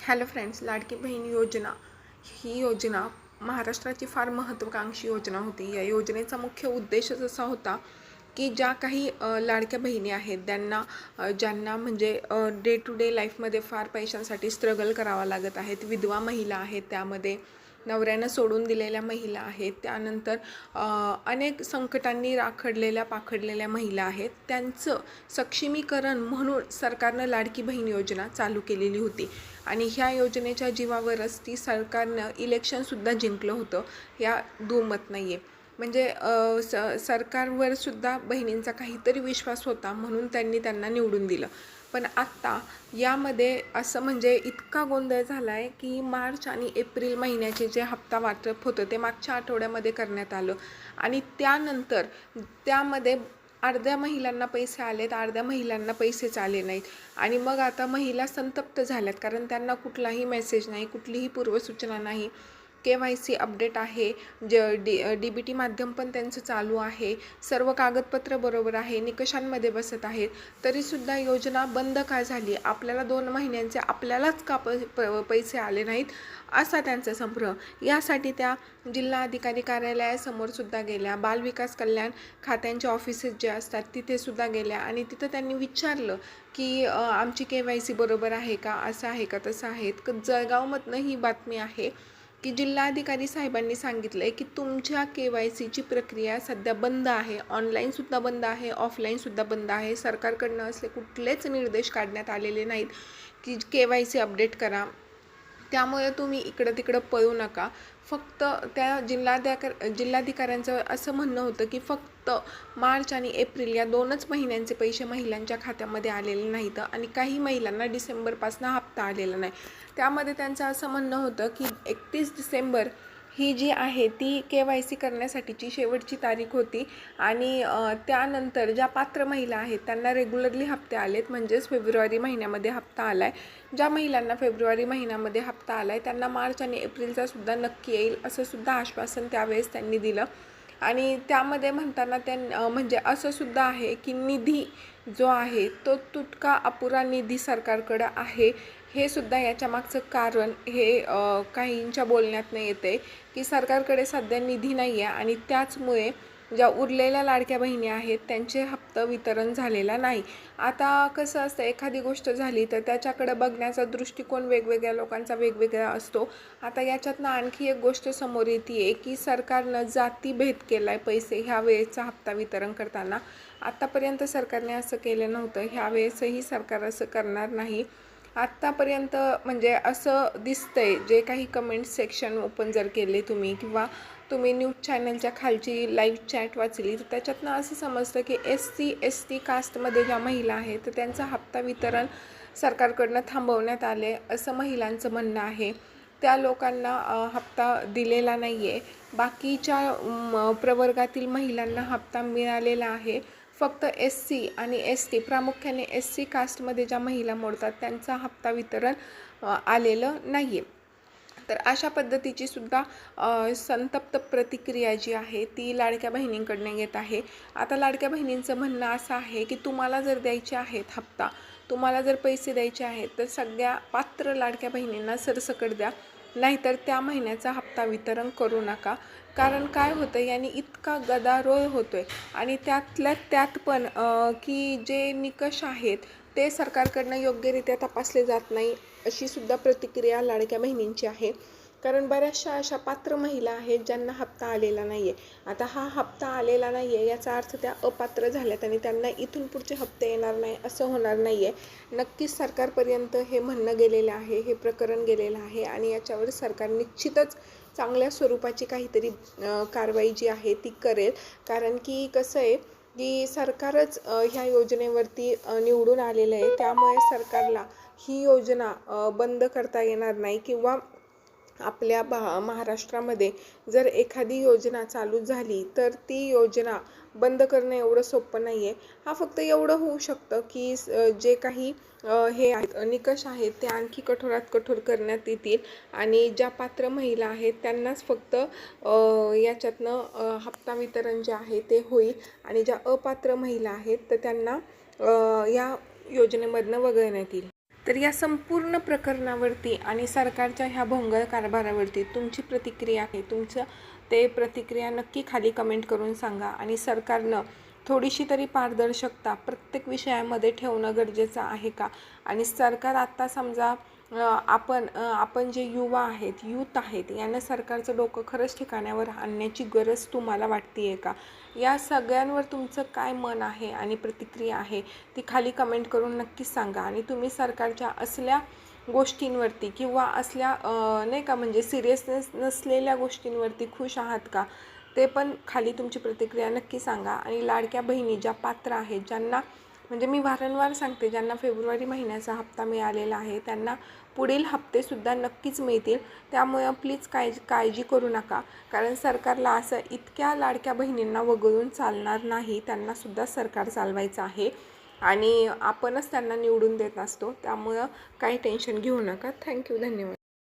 Hello friends, Ladki Bahin योजना ही योजना महाराष्ट्राची फार महत्त्वाकांक्षी योजना होती। या योजनेचा मुख्य उद्देशच असा होता की ज्या काही लाडक्या बहिणी आहेत ज्यांना म्हणजे डे टू डे लाईफमध्ये फार पैशांसाठी स्ट्रगल करावा लागत आहेत, विधवा महिला आहेत, त्यामध्ये नवऱ्यानं सोडून दिलेल्या महिला आहेत, त्यानंतर अनेक संकटांनी पाखडलेल्या महिला आहेत, त्यांचं सक्षमीकरण म्हणून सरकारनं लाडकी बहीण योजना चालू केलेली होती। आणि ह्या योजनेच्या जीवावरच ती सरकारनं इलेक्शनसुद्धा जिंकलं होतं, या दुमत नाही आहे। म्हणजे सरकारवर सुद्धा बहिणींचा काहीतरी विश्वास होता म्हणून त्यांना निवडून दिलं। पण आत्ता यामध्ये असं म्हणजे इतका गोंधळ झाला आहे की मार्च आणि एप्रिल महिन्याचे जे हप्ता वाटप होतं ते मागच्या आठवड्यामध्ये करण्यात आलं आणि त्यानंतर त्यामध्ये अर्ध्या महिलांना पैसे आलेत, अर्ध्या महिलांना पैसेच आले नाहीत। आणि मग आता महिला संतप्त झाल्यात, कारण त्यांना कुठलाही मेसेज नाही, कुठलीही पूर्वसूचना नाही। KYC अपडेट आहे, DBT माध्यम पण त्यांचं चालू आहे, सर्व कागदपत्र बरोबर आहे, निकषांमध्ये बसत आहेत, तरीसुद्धा योजना बंद का झाली? आपल्याला 2 महिन्यांचे आपल्यालाच का पैसे आले नाहीत, असा त्यांचा संभ्रम। यासाठी त्या जिल्हा अधिकारी कार्यालयासमोर सुद्धा गेल्या, बालविकास कल्याण खात्यांच्या ऑफिसेस जे असतात तिथे सुद्धा गेल्या आणि तिथं त्यांनी विचारलं की आमची KYC बरोबर आहे का, असं आहे का, तसं आहे। जळगावमधनं ही बातमी आहे की जिल्हाधिकारी साहेबांनी सांगितलं की तुमच्या KYCची प्रक्रिया सध्या बंद आहे, ऑनलाईनसुद्धा बंद आहे, ऑफलाईनसुद्धा बंद आहे। सरकारकडनं असले कुठलेच निर्देश काढण्यात आलेले नाहीत की KYC अपडेट करा, त्यामुळे तुम्ही इकडं तिकडं पळू नका। फक्त त्या जिल्हाधिकाऱ्यांचं असं म्हणणं होतं की फक्त मार्च आणि एप्रिल या 2च महिन्यांचे पैसे महिलांच्या खात्यामध्ये आलेले नाहीत आणि काही महिलांना डिसेंबरपासून हप्ता आलेला नाही। त्यामध्ये त्यांचं असं म्हणणं होतं की 31 डिसेंबर ही जी आहे ती KYC करण्यासाठीची शेवटची तारीख होती आणि त्यानंतर ज्या पात्र महिला आहेत त्यांना रेग्युलरली हप्ते आलेत, म्हणजेच फेब्रुवारी महिन्यामध्ये हप्ता आला आहे। ज्या महिलांना फेब्रुवारी महिन्यामध्ये हप्ता आला आहे त्यांना मार्च आणि एप्रिलचा सुद्धा नक्की येईल, असं सुद्धा आश्वासन त्यावेळेस त्यांनी दिलं। आणि त्यामध्ये म्हणताना म्हणजे असं सुद्धा आहे की निधी जो आहे तो तुटका अपुरा निधी सरकारकडं आहे, हे सुद्धा याच्या मागचं कारण हे काहींच्या बोलण्यातनं येते की सरकारकडे सध्या निधी नाही आहे आणि त्याचमुळे ज्या उरलेल्या लाडक्या बहिणी आहेत त्यांचे हप्ता वितरण झालेला नाही। आता कसं असतं, एखादी गोष्ट झाली तर त्याच्याकडे बघण्याचा दृष्टिकोन वेगवेगळ्या लोकांचा वेगवेगळा असतो। आता याच्यातनं आणखी एक गोष्ट समोर येते की सरकारनं जातीभेद केला आहे पैसे ह्या वेळेचा हप्ता वितरण करताना। आत्तापर्यंत सरकारने असं केलं नव्हतं, ह्यावेळेसही सरकार असं करणार नाही। आत्तापर्यंत म्हणजे असं दिसतंय, जे काही कमेंट सेक्शन ओपन जर केले तुम्ही किंवा तुम्ही न्यूज चॅनलच्या खालची लाईव्ह चॅट वाचली तर त्याच्यातनं असं समजतं की SC ST कास्टमध्ये ज्या महिला आहेत तर त्यांचं हप्ता वितरण सरकारकडनं थांबवण्यात आले असं महिलांचं म्हणणं आहे। त्या लोकांना हप्ता दिलेला नाही आहे, बाकीच्या प्रवर्गातील महिलांना हप्ता मिळालेला आहे। फक्त SC आणि ST, प्रामुख्याने SC कास्टमध्ये ज्या महिला मोडतात त्यांचा हप्ता वितरण आलेलं नाही आहे। तर अशा पद्धतीची सुद्धा संतप्त प्रतिक्रिया जी आहे ती लाडक्या बहिणींकडनं येत आहे। आता लाडक्या बहिणींचं म्हणणं असं आहे की तुम्हाला जर द्यायचे आहेत हप्ता, तुम्हाला जर पैसे द्यायचे आहेत तर सगळ्या पात्र लाडक्या बहिणींना सरसकट द्या, नाहीतर त्या महिन्याचा हप्ता वितरण करू नका। कारण काय होतं, याने इतका गदारोळ होतोय आणि त्यातल्या त्यात पण की जे निकष आहेत ते सरकारकडनं योग्यरित्या तपासले जात नाही, अशी सुद्धा प्रतिक्रिया लाडक्या बहिणींची आहे। कारण बऱ्याचशा अशा पात्र महिला आहेत ज्यांना हप्ता आलेला नाही आहे। आता हा हप्ता आलेला नाही आहे याचा अर्थ त्या अपात्र झाल्यात आणि त्यांना इथून पुढचे हप्ते येणार नाही असं होणार नाही आहे। नक्कीच सरकारपर्यंत हे म्हणणं गेलेलं आहे, हे प्रकरण गेलेलं आहे आणि याच्यावर सरकार निश्चितच चांगल्या स्वरूपाची काहीतरी कारवाई जी आहे ती करेल। कारण की कसं आहे की सरकारच ह्या योजनेवरती निवडून आलेलं आहे, त्यामुळे सरकारला ही योजना बंद करता येणार नाही किंवा आपल्या महाराष्ट्रामध्ये जर एखादी योजना चालू झाली तर ती योजना बंद करणं एवढं सोपं नाही आहे। हा फक्त एवढं होऊ शकतं की जे काही हे आहेत निकष आहेत ते आणखी कठोरात कठोर करण्यात येतील आणि ज्या पात्र महिला आहेत त्यांनाच फक्त याच्यातनं हप्ता वितरण जे आहे ते होईल आणि ज्या अपात्र महिला आहेत तर त्यांना या योजनेमधनं वगळण्यात येईल। तर या संपूर्ण प्रकरणावरती आणि सरकारच्या ह्या भोंगळ कारभारावरती तुमची प्रतिक्रिया आहे, तुमचं ते प्रतिक्रिया नक्की खाली कमेंट करून सांगा. आणि सरकारनं थोडीशी तरी पारदर्शकता प्रत्येक विषयामध्ये ठेवणं गरजेचं आहे का? आणि सरकार आत्ता समजा आपण जे युवा आहेत, यूथ आहेत, यांना सरकारचं डोकं खरंच ठिकाण्यावर आणण्याची गरज तुम्हाला वाटते आहे का? या सगळ्यांवर तुमचं काय मन आहे आणि प्रतिक्रिया आहे ती खाली कमेंट करून नक्कीच सांगा. आणि तुम्ही सरकारच्या असल्या गोष्टींवरती किंवा असल्या नाही का म्हणजे सिरियसनेस नसलेल्या गोष्टींवरती खुश आहात का, ते पण खाली तुमची प्रतिक्रिया नक्की सांगा. आणि लाडक्या बहिणी ज्या पात्र आहेत, ज्यांना म्हणजे मी वारंवार सांगते, ज्यांना फेब्रुवारी महिन्याचा हप्ता मिळालेला आहे त्यांना पुढील हप्तेसुद्धा नक्कीच मिळतील. त्यामुळे प्लीज काळजी करू नका, कारण सरकारला असं इतक्या लाडक्या बहिणींना वगळून चालणार नाही. त्यांनासुद्धा सरकार चालवायचं आहे आणि आपणच त्यांना निवडून देत असतो. त्यामुळं काही टेन्शन घेऊ नका. थँक्यू, धन्यवाद.